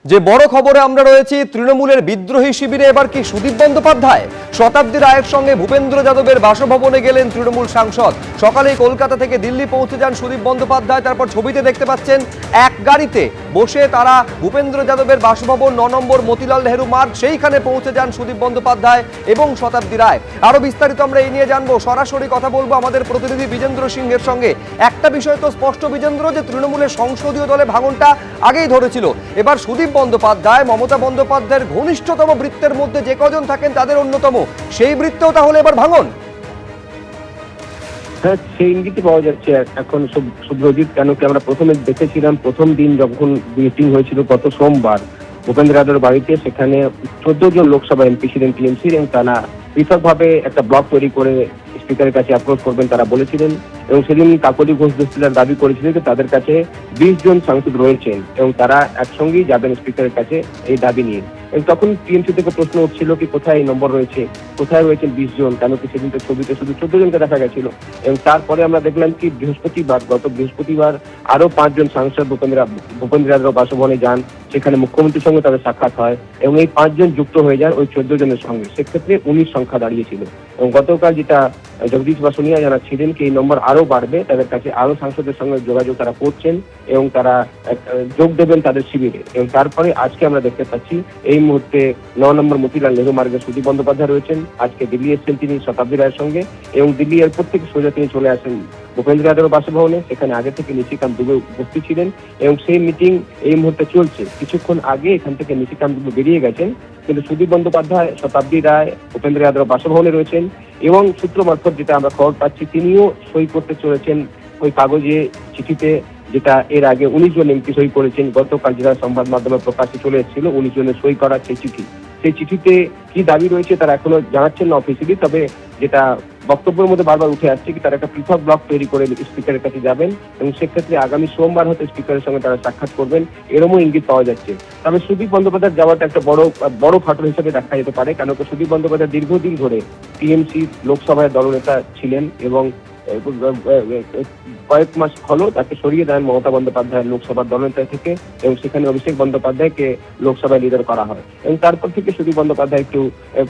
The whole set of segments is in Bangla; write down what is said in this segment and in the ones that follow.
যে বড় খবরে আমরা রয়েছি, তৃণমূলের বিদ্রোহী শিবিরে এবার কি সুদীপ বন্দ্যোপাধ্যায়? শতাব্দী রায়ের সঙ্গে ভূপেন্দ্র যাদবের বাসভবনে গেলেন তৃণমূল সাংসদ। সকালেই কলকাতা থেকে দিল্লি পৌঁছে যান সুদীপ বন্দ্যোপাধ্যায়। তারপর ছবিতে দেখতে পাচ্ছেন এক গাড়িতে বসে তারা ভূপেন্দ্র যাদবের বাসভবন ৯ নম্বর মতিলাল নেহেরু মার্গ, সেইখানে পৌঁছে যান সুদীপ বন্দ্যোপাধ্যায় এবং শতাব্দী রায়। আরো বিস্তারিত আমরা এই নিয়ে জানবো, সরাসরি কথা বলবো আমাদের প্রতিনিধি বিজেন্দ্র সিংহের সঙ্গে। একটা বিষয় তো স্পষ্ট বিজেন্দ্র, যে তৃণমূলের সংসদীয় দলে ভাঙনটা আগেই ধরেছিল। এবার সুদীপ বন্দ্যোপাধ্যায় মমতা বন্দ্যোপাধ্যায়ের ঘনিষ্ঠতম বৃত্তের মধ্যে যে কজন থাকেন তাদের অন্যতম, সেই বৃত্তেও তাহলে এবার ভাঙন। হ্যাঁ, সেই ইঙ্গিতই পাওয়া যাচ্ছে এখন শুভ্রজিৎ। কেন কি আমরা প্রথমে দেখেছিলাম, প্রথম দিন যখন মিটিং হয়েছিল গত সোমবার ভূপেন্দ্র যাদবের বাড়িতে, সেখানে 14 জন লোকসভা এমপি ছিলেন টিএমসির, এবং তারা পৃথকভাবে একটা ব্লক তৈরি করে স্পিকারের কাছে অ্যাপ্রোচ করবেন তারা বলেছিলেন। এবং সেদিন কাকলি ঘোষ দস্তিদার দাবি করেছিলেন যে তাদের কাছে 20 জন সাংসদ রয়েছেন এবং তারা একসঙ্গেই যাবেন স্পিকারের কাছে এই দাবি নিয়ে। এবং তখন টিএমসি থেকে প্রশ্ন উঠছিল কি কোথায় এই নম্বর রয়েছে, কোথায় রয়েছেন 20 জন, কেন কি সেদিন তো ছবিতে শুধু 14 জনকে দেখা গেছিল। এবং তারপরে আমরা দেখলাম কি গত বৃহস্পতিবার আরো 5 জন সাংসদ ভূপেন্দ্র যাদব বাসভবনে যান, সেখানে মুখ্যমন্ত্রীর সঙ্গে তাদের সাক্ষাৎ হয় এবং এই 5 জন যুক্ত হয়ে যান ওই 14 জনের সঙ্গে। সেক্ষেত্রে 19 সংখ্যা দাঁড়িয়েছিল। এবং গতকাল যেটা জগদীশ বাসুনিয়া জানাচ্ছিলেন কি এই নম্বর আরো বাড়বে, তাদের কাছে আরো সাংসদের সঙ্গে যোগাযোগ তারা করছেন এবং তারা যোগ দেবেন তাদের শিবিরে। এবং তারপরে আজকে আমরা দেখতে পাচ্ছি এই মুহূর্তে 9 নম্বর মতিলাল নেহরু মার্গে সুদীপ বন্দ্যোপাধ্যায় রয়েছেন। আজকে দিল্লি এসেছেন তিনি শতাব্দী রায়ের সঙ্গে, এবং দিল্লি এয়ারপোর্ট থেকে সোজা তিনি চলে আসেন ভূপেন্দ্র যাদবের বাসভবনে। সেখানে আগে থেকে নিশিকান্ত দুবে উপস্থিত ছিলেন এবং সেই মিটিং এই মুহূর্তে চলছে। কিছুক্ষণ আগে এখান থেকে নিশিকান্ত দুবে বেরিয়ে গেছেন, কিন্তু সুদীপ বন্দ্যোপাধ্যায়, শতাব্দী রায় ভূপেন্দ্র যাদবের বাসভবনে রয়েছেন। এবং সূত্র মারফত যেটা আমরা খবর পাচ্ছি, তিনিও সই করতে চলেছেন ওই কাগজে, চিঠিতে, যেটা এর আগে 19 জন এমপি সই করেছেন। গতকাল যেটা সংবাদ মাধ্যমে প্রকাশ্যে চলে এসেছিল 19 জনের সই করা সেই চিঠি, সেই চিঠিতে কি দাবি রয়েছে তারা এখনো জানাচ্ছেন না অফিসিয়ালি। তবে যেটা বক্তব্যের মধ্যে বারবার উঠে আসছে কি তারা একটা পৃথক ব্লক তৈরি করে স্পিকারের কাছে যাবেন এবং সেক্ষেত্রে আগামী সোমবার হতে স্পিকারের সঙ্গে তারা সাক্ষাৎ করবেন, এরকমও ইঙ্গিত পাওয়া যাচ্ছে। তবে সুদীপ বন্দ্যোপাধ্যায় যাওয়াটা একটা বড় ফাটল হিসেবে দেখা যেতে পারে, কেন কি সুদীপ বন্দ্যোপাধ্যায় দীর্ঘদিন ধরে টিএমসি লোকসভায় দলনেতা ছিলেন এবং কয়েক মাস হলো তাকে সরিয়ে দেন মমতা বন্দ্যোপাধ্যায় লোকসভার দলনেতা থেকে, এবং সেখানে অভিষেক বন্দ্যোপাধ্যায়কে লোকসভায় লিডার করা হয়। এবং তারপর থেকে সুদীপ বন্দ্যোপাধ্যায় একটু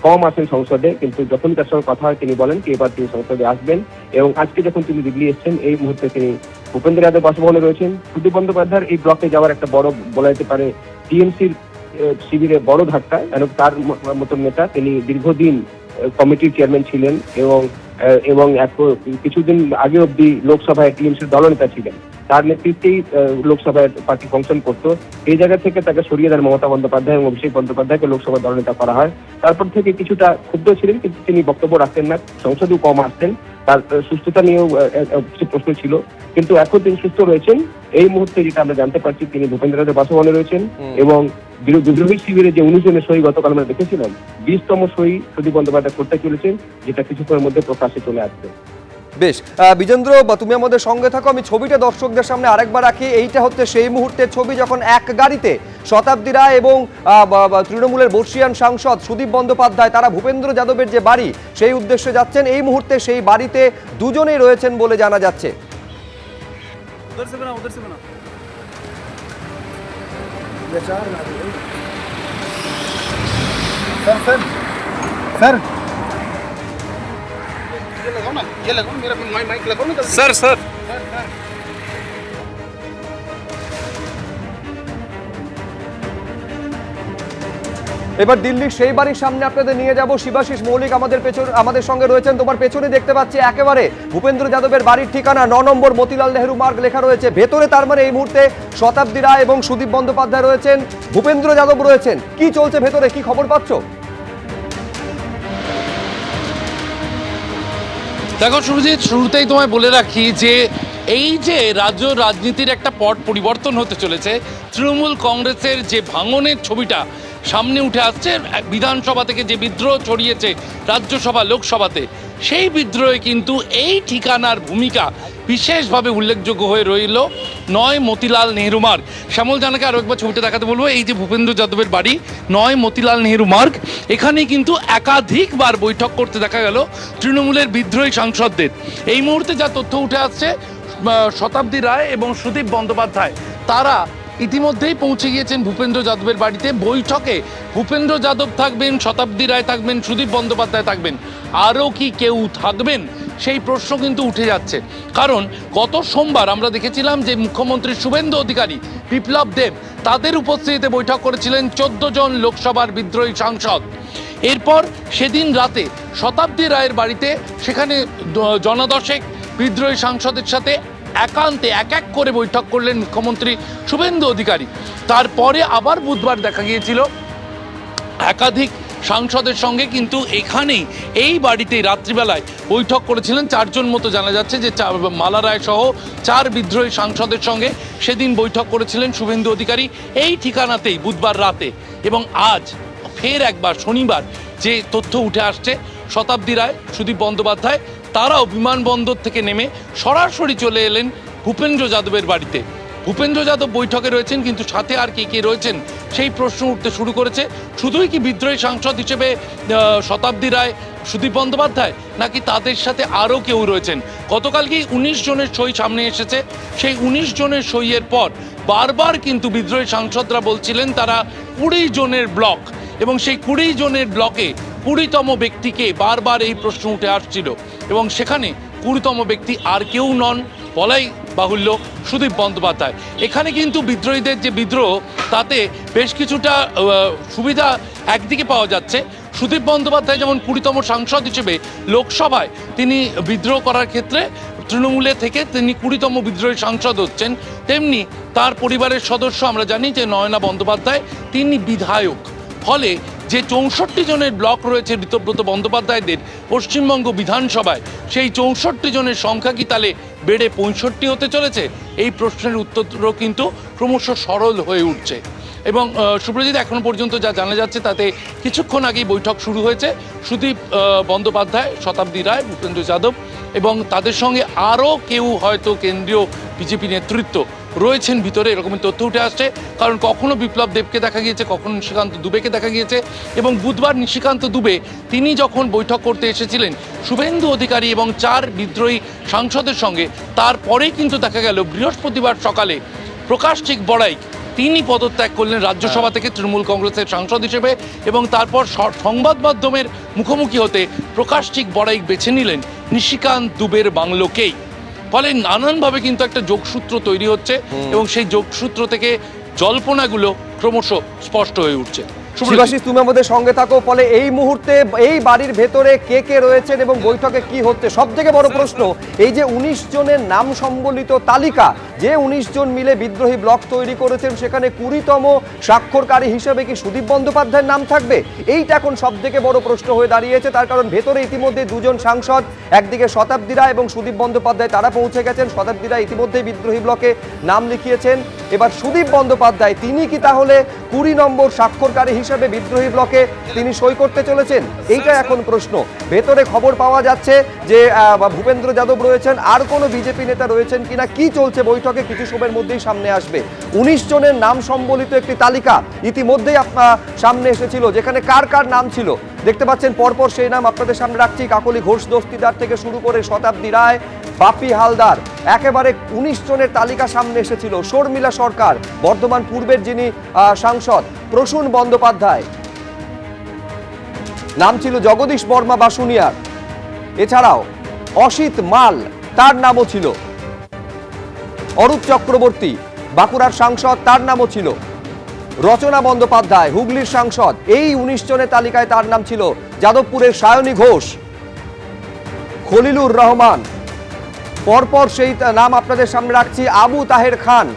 কম আসেন সংসদে, কিন্তু যখন তার সঙ্গে কথা হয় তিনি বলেন কি এবার তিনি সংসদে আসবেন। এবং আজকে যখন তিনি দিল্লি এসেছেন এই মুহূর্তে তিনি ভূপেন্দ্র যাদব বাসভবনে রয়েছেন। সুদীপ বন্দ্যোপাধ্যায়ের এই ব্লকে যাওয়ার একটা বড় বলা যেতে পারে টিএমসির শিবিরে বড় ধাক্কা, কেন তার মতন নেতা তিনি দীর্ঘদিন কমিটির চেয়ারম্যান ছিলেন এবং কিছুদিন আগে অব্দি লোকসভায় টিএমসির দলনেতা ছিলেন। তার নেতৃত্বেই লোকসভায় পার্টি ফাংশন করতো। এই জায়গা থেকে তাকে সরিয়ে দেন মমতা বন্দ্যোপাধ্যায় এবং অভিষেক বন্দ্যোপাধ্যায়কে লোকসভা দলনেতা করা হয়। তারপর থেকে কিছুটা ক্ষুব্ধ ছিলেন, কিন্তু তিনি বক্তব্য রাখতেন না, সংসদেও কম আসতেন। তার সুস্থতা নিয়েও কিছু প্রশ্ন ছিল, কিন্তু এখন তিনি সুস্থ রয়েছেন। এই মুহূর্তে যেটা আমরা জানতে পারছি তিনি ভূপেন্দ্র যাদবের বাসভবনে রয়েছেন এবং বিদ্রোহী শিবিরে যে 19 জনের সই গতকাল আমরা দেখেছিলাম, 20তম সই সুদীপ বন্দ্যোপাধ্যায় করতে চলেছেন, যেটা কিছুক্ষণের মধ্যে প্রকাশ্যে চলে আসবে। বেশ, বিজেন্দ্র, তুমি আমাদের সঙ্গে থাকো। আমি ছবিটা দর্শকদের সামনে আরেকবার রাখি। এইটা হচ্ছে সেই মুহূর্তের ছবি যখন এক গাড়িতে শতাব্দী রায় এবং তৃণমূলের বর্ষিয়ান সাংসদ সুদীপ বন্দ্যোপাধ্যায় তারা ভূপেন্দ্র যাদবের যে বাড়ি সেই উদ্দেশ্যে যাচ্ছেন। এই মুহূর্তে সেই বাড়িতে দুজনেই রয়েছেন বলে জানা যাচ্ছে। सर सर এবার দিল্লির সেই বাড়ির সামনে আপনাদের নিয়ে যাব। শিবাশিস মৌলিক আমাদের সঙ্গে রয়েছেন। তোমার পেছনে দেখতে পাচ্ছি একেবারে ভূপেন্দ্র যাদবের বাড়ির ঠিকানা 9 নম্বর মতিলাল নেহরু মার্গ লেখা রয়েছে। ভেতরে তার মানে এই মুহূর্তে শতাব্দী রায় এবং সুদীপ বন্দ্যোপাধ্যায় রয়েছেন, ভূপেন্দ্র যাদব রয়েছেন। কি চলছে ভেতরে, কি খবর পাচ্ছ? দেখো শুভজিৎ, শুরুতেই তোমায় বলে রাখি যে এই যে রাজ্য রাজনীতির একটা পট পরিবর্তন হতে চলেছে, তৃণমূল কংগ্রেসের যে ভাঙনের ছবিটা সামনে উঠে আসছে, বিধানসভা থেকে যে বিদ্রোহ ছড়িয়েছে রাজ্যসভা লোকসভাতে, সেই বিদ্রোহে কিন্তু এই ঠিকানার ভূমিকা বিশেষভাবে উল্লেখযোগ্য হয়ে রইল 9 মতিলাল নেহরু মার্গ। শ্যামল জানাকে আরও একবার ছবিটা দেখাতে বলবো। এই যে ভূপেন্দ্র যাদবের বাড়ি 9 মতিলাল নেহরু মার্গ, এখানে কিন্তু একাধিকবার বৈঠক করতে দেখা গেল তৃণমূলের বিদ্রোহী সাংসদদের। এই মুহূর্তে যা তথ্য উঠে আসছে, শতাব্দী রায় এবং সুদীপ বন্দ্যোপাধ্যায় তারা ইতিমধ্যেই পৌঁছে গিয়েছেন ভূপেন্দ্র যাদবের বাড়িতে। বৈঠকে ভূপেন্দ্র যাদব থাকবেন, শতাব্দী রায় থাকবেন, সুদীপ বন্দ্যোপাধ্যায় থাকবেন, আরও কি কেউ থাকবেন সেই প্রশ্ন কিন্তু উঠে যাচ্ছে। কারণ গত সোমবার আমরা দেখেছিলাম যে মুখ্যমন্ত্রী শুভেন্দু অধিকারী, বিপ্লব দেব তাদের উপস্থিতিতে বৈঠক করেছিলেন 14 জন লোকসভার বিদ্রোহী সাংসদ। এরপর সেদিন রাতে শতাব্দী রায়ের বাড়িতে সেখানে জনদশেক বিদ্রোহী সাংসদের সাথে একান্তে এক এক করে বৈঠক করলেন মুখ্যমন্ত্রী শুভেন্দু অধিকারী। তারপরে আবার বুধবার দেখা গিয়েছিল একাধিক সাংসদের সঙ্গে কিন্তু এখানেই এই বাড়িতেই রাত্রিবেলায় বৈঠক করেছিলেন 4 জন মতো জানা যাচ্ছে, যে মালা রায় সহ 4 বিদ্রোহী সাংসদের সঙ্গে সেদিন বৈঠক করেছিলেন শুভেন্দু অধিকারী এই ঠিকানাতেই বুধবার রাতে। এবং আজ ফের একবার শনিবার যে তথ্য উঠে আসছে, শতাব্দী রায়, সুদীপ বন্দ্যোপাধ্যায় তারাও বিমানবন্দর থেকে নেমে সরাসরি চলে এলেন ভূপেন্দ্র যাদবের বাড়িতে। ভূপেন্দ্র যাদব বৈঠকে রয়েছেন, কিন্তু সাথে আর কে কে রয়েছেন সেই প্রশ্ন উঠতে শুরু করেছে। শুধুই কি বিদ্রোহী সাংসদ হিসেবে শতাব্দী রায়, সুদীপ বন্দ্যোপাধ্যায়, নাকি তাদের সাথে আরও কেউ রয়েছেন? গতকালকেই 19 জনের সই সামনে এসেছে। সেই 19 জনের সইয়ের পর বারবার কিন্তু বিদ্রোহী সাংসদরা বলছিলেন তারা 20 জনের ব্লক, এবং সেই 20 জনের ব্লকে 20তম ব্যক্তিকে বারবার এই প্রশ্ন উঠে আসছিল। এবং সেখানে 20তম ব্যক্তি আর কেউ নন, বলাই বাহুল্য, সুদীপ বন্দ্যোপাধ্যায়। এখানে কিন্তু বিদ্রোহীদের যে বিদ্রোহ, তাতে বেশ কিছুটা সুবিধা একদিকে পাওয়া যাচ্ছে। সুদীপ বন্দ্যোপাধ্যায় যেমন 20তম সাংসদ হিসেবে লোকসভায় তিনি বিদ্রোহ করার ক্ষেত্রে তৃণমূলে থেকে তিনি 20তম বিদ্রোহী সাংসদ হচ্ছেন, তেমনি তার পরিবারের সদস্য আমরা জানি যে নয়না বন্দ্যোপাধ্যায়, তিনি বিধায়ক। ফলে যে 64 জনের ব্লক রয়েছে ঋতব্রত বন্দ্যোপাধ্যায়দের পশ্চিমবঙ্গ বিধানসভায়, সেই 64 জনের সংখ্যা কি তাহলে বেড়ে 65 হতে চলেছে? এই প্রশ্নের উত্তরও কিন্তু ক্রমশ সরল হয়ে উঠছে। এবং সুব্রজিৎ, এখনো পর্যন্ত যা জানা যাচ্ছে তাতে কিছুক্ষণ আগেই বৈঠক শুরু হয়েছে সুদীপ বন্দ্যোপাধ্যায়, শতাব্দী রায়, ভূপেন্দ্র যাদব এবং তাদের সঙ্গে আরও কেউ হয়তো কেন্দ্রীয় বিজেপি নেতৃত্ব রয়েছেন ভিতরে, এরকমই তথ্য উঠে আসছে। কারণ কখনো বিপ্লব দেবকে দেখা গিয়েছে, কখনো নিশিকান্ত দুবেকে দেখা গিয়েছে। এবং বুধবার নিশিকান্ত দুবে তিনি যখন বৈঠক করতে এসেছিলেন শুভেন্দু অধিকারী এবং 4 বিদ্রোহী সাংসদের সঙ্গে, তারপরেই কিন্তু দেখা গেল বৃহস্পতিবার সকালে প্রকাশ ঠিক বড়াইক তিনি পদত্যাগ করলেন রাজ্যসভা থেকে তৃণমূল কংগ্রেসের সাংসদ হিসেবে। এবং তারপর সংবাদ মাধ্যমের মুখোমুখি হতে প্রকাশ ঠিক বড়াইক বেছে নিলেন নিশিকান্ত দুবের বাংলোকেই। ফলে নানানভাবে কিন্তু একটা যোগসূত্র তৈরি হচ্ছে এবং সেই যোগসূত্র থেকে জল্পনাগুলো ক্রমশ স্পষ্ট হয়ে উঠছে। শিবাশিস, তুমি আমাদের সঙ্গে থাকো। ফলে এই মুহূর্তে এই বাড়ির ভেতরে কে কে রয়েছেন এবং বৈঠকে কি হচ্ছে? সব থেকে বড় প্রশ্ন, এই যে 19 জনের নাম সম্বলিত তালিকা, যে 19 জন মিলে বিদ্রোহী ব্লক তৈরি করেছেন, সেখানে 20তম স্বাক্ষরকারী হিসেবে কি সুদীপ বন্দ্যোপাধ্যায়ের নাম থাকবে? এইটা এখন সব থেকে বড় প্রশ্ন হয়ে দাঁড়িয়েছে। তার কারণ ভেতরে ইতিমধ্যে 2 জন সাংসদ, একদিকে শতাব্দী রায় এবং সুদীপ বন্দ্যোপাধ্যায়, তারা পৌঁছে গেছেন। শতাব্দী রায় ইতিমধ্যেই বিদ্রোহী ব্লকে নাম লিখিয়েছেন। এবার সুদীপ বন্দ্যোপাধ্যায়, তিনি কি তাহলে 20 নম্বর স্বাক্ষরকারী হিসেবে বিদ্রোহী ব্লকে তিনি সই করতে চলেছেন? এইটা এখন প্রশ্ন। ভেতরে খবর পাওয়া যাচ্ছে যে ভূপেন্দ্র যাদব রয়েছেন, আর কোনো বিজেপি নেতা রয়েছেন কিনা, কি চলছে বৈঠকে কিছু সময়ের মধ্যেই সামনে আসবে। 19 জনের নাম সম্বলিত একটি তালিকা ইতিমধ্যেই সামনে এসেছিল, যেখানে কার কার নাম ছিল দেখতে পাচ্ছেন। পরপর সেই নাম আপনাদের সামনে রাখছি। কাকলি ঘোষ দস্তিদার থেকে শুরু করে শতাব্দী রায়, বাপি হালদার, একেবারে 19 জনের তালিকা সামনে এসেছিল। শর্মিলা সরকার, বর্ধমান পূর্বের যিনি সাংসদ, প্রসূন বন্দ্যোপাধ্যায়, নাম ছিল জগদীশ বর্মা বাসুনিয়ার। এছাড়াও অসিত মাল, তার নামও ছিল। অরূপ চক্রবর্তী, বাঁকুড়ার সাংসদ, তার নামও ছিল। রচনা বন্দ্যোপাধ্যায়, হুগলির সাংসদ, এই 19 জনের তালিকায় তার নাম ছিল। যাদবপুরের সায়নী ঘোষ, খলিলুর রহমান, পরপর সেই নাম আপনাদের সামনে রাখছি। আবু তাহের খান,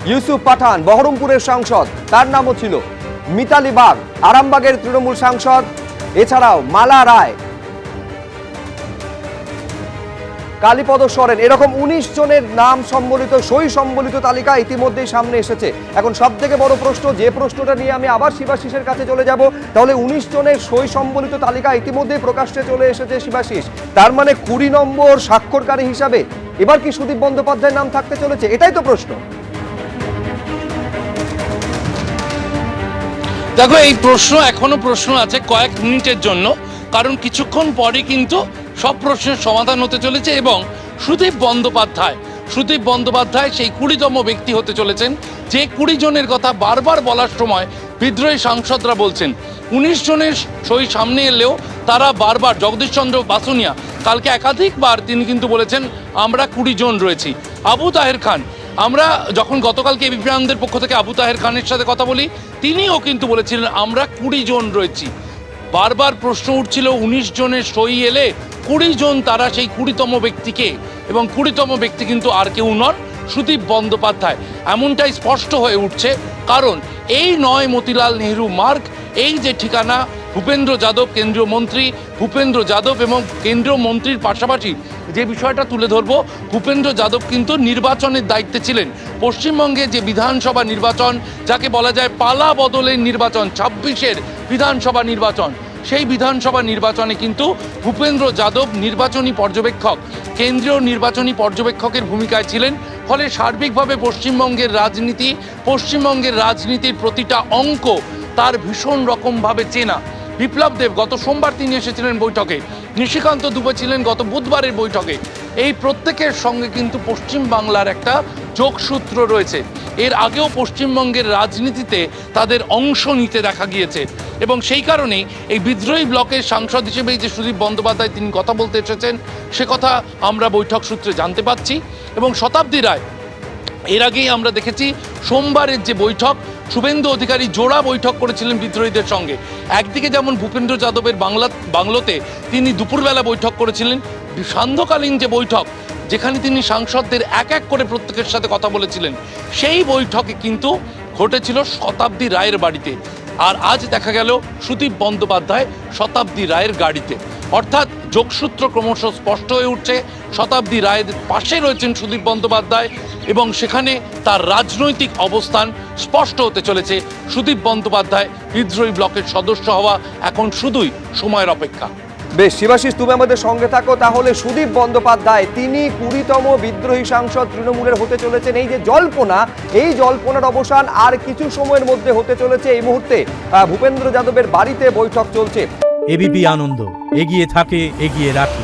ইউসুফ পাঠান, বহরমপুরের সাংসদ, তার নামও ছিল। মিতালি বাগ, আরামবাগের তৃণমূল সাংসদ। এছাড়াও মালা রায়, কালীপদ সরেন, এরকম 19 জনের নাম সম্বলিত, সই সম্বলিত তালিকা ইতিমধ্যেই সামনে এসেছে। এখন সব থেকে বড় প্রশ্ন, যে প্রশ্নটা নিয়ে আমি আবার শিবাশিসের কাছে চলে যাব, তাহলে 19 জনের সই সম্বলিত তালিকা ইতিমধ্যেই প্রকাশ্যে চলে এসেছে শিবাশিস। তার মানে 20 নম্বর স্বাক্ষরকারী হিসাবে এবার কি সুদীপ বন্দ্যোপাধ্যায়ের নাম থাকতে চলেছে? এটাই তো প্রশ্ন। দেখো, এই প্রশ্ন এখনো প্রশ্ন আছে কয়েক মিনিটের জন্য, কারণ কিছুক্ষণ পরে কিন্তু সব প্রশ্নের সমাধান হতে চলেছে। এবং সুদীপ বন্দ্যোপাধ্যায়, সুদীপ বন্দ্যোপাধ্যায় সেই 20তম ব্যক্তি হতে চলেছেন যে 20 জনের কথা বারবার বলার সময় বিদ্রোহী সাংসদরা বলছেন। 19 জনের সই সামনে এলেও তারা বারবার, জগদীশচন্দ্র বাসুনিয়া কালকে একাধিকবার তিনি কিন্তু বলেছেন আমরা 20 জন রয়েছি। আবু তাহের খান, আমরা যখন গতকালকে এবিপি আনন্দের পক্ষ থেকে আবু তাহের খানের সাথে কথা বলি, তিনিও কিন্তু বলেছিলেন আমরা 20 জন রয়েছি। বারবার প্রশ্ন উঠছিল 19 জনের সই এলে 20 জন তারা সেই 20তম ব্যক্তিকে, এবং 20তম ব্যক্তি কিন্তু আর কেউ নন, সুদীপ বন্দ্যোপাধ্যায়। এমনটাই স্পষ্ট হয়ে উঠছে, কারণ এই নয় মতিলাল নেহরু মার্গ, এই যে ঠিকানা ভূপেন্দ্র যাদব কেন্দ্রীয় মন্ত্রী, ভূপেন্দ্র যাদব এবং কেন্দ্রীয় মন্ত্রীর পাশাপাশি যে বিষয়টা তুলে ধরবো, ভূপেন্দ্র যাদব কিন্তু নির্বাচনের দায়িত্বে ছিলেন। পশ্চিমবঙ্গে যে বিধানসভা নির্বাচন, যাকে বলা যায় পালা বদলের নির্বাচন, 26-এর বিধানসভা নির্বাচন, সেই বিধানসভা নির্বাচনে কিন্তু ভূপেন্দ্র যাদব নির্বাচনী পর্যবেক্ষক, কেন্দ্রীয় নির্বাচনী পর্যবেক্ষকের ভূমিকায় ছিলেন। ফলে সার্বিকভাবে পশ্চিমবঙ্গের রাজনীতির প্রতিটা অঙ্ক তার ভীষণ রকমভাবে চেনা। বিপ্লব দেব গত সোমবার তিনি এসেছিলেন বৈঠকে, নিশিকান্ত দুবে ছিলেন গত বুধবারের বৈঠকে। এই প্রত্যেকের সঙ্গে কিন্তু পশ্চিমবাংলার একটা যোগসূত্র রয়েছে। এর আগেও পশ্চিমবঙ্গের রাজনীতিতে তাদের অংশ নিতে দেখা গিয়েছে, এবং সেই কারণেই এই বিদ্রোহী ব্লকের সাংসদ হিসেবেই যে সুদীপ বন্দ্যোপাধ্যায় তিনি কথা বলতে এসেছেন, সে কথা আমরা বৈঠক সূত্রে জানতে পাচ্ছি। এবং শতাব্দী রায়, এর আগেই আমরা দেখেছি সোমবারের যে বৈঠক, শুভেন্দু অধিকারী জোড়া বৈঠক করেছিলেন বিদ্রোহীদের সঙ্গে। একদিকে যেমন ভূপেন্দ্র যাদবের বাংলোতে তিনি দুপুরবেলা বৈঠক করেছিলেন, সান্ধ্যকালীন যে বৈঠক যেখানে তিনি সাংসদদের এক এক করে প্রত্যেকের সাথে কথা বলেছিলেন, সেই বৈঠকে কিন্তু ঘটেছিল শতাব্দী রায়ের বাড়িতে। আর আজ দেখা গেল সুদীপ বন্দ্যোপাধ্যায় শতাব্দী রায়ের গাড়িতে। অর্থাৎ যোগসূত্র ক্রমশ স্পষ্ট হয়ে উঠছে। শতাব্দী রায়ের পাশে রয়েছেন সুদীপ বন্দ্যোপাধ্যায়, এবং সেখানে তার রাজনৈতিক অবস্থান স্পষ্ট হতে চলেছে। সুদীপ বন্দ্যোপাধ্যায় বিদ্রোহী ব্লকের সদস্য হওয়া এখন শুধুই সময়ের অপেক্ষা। বেশ, শিবাশিস, তুমি আমাদের সঙ্গে থাকো। তাহলে সুদীপ বন্দ্যোপাধ্যায় তিনি 20তম বিদ্রোহী সাংসদ তৃণমূলের হতে চলেছেন। এই যে জল্পনা, এই জল্পনার অবসান আর কিছু সময়ের মধ্যে হতে চলেছে। এই মুহূর্তে ভূপেন্দ্র যাদবের বাড়িতে বৈঠক চলছে। এবিপি আনন্দ, এগিয়ে থাকে, এগিয়ে রাখে।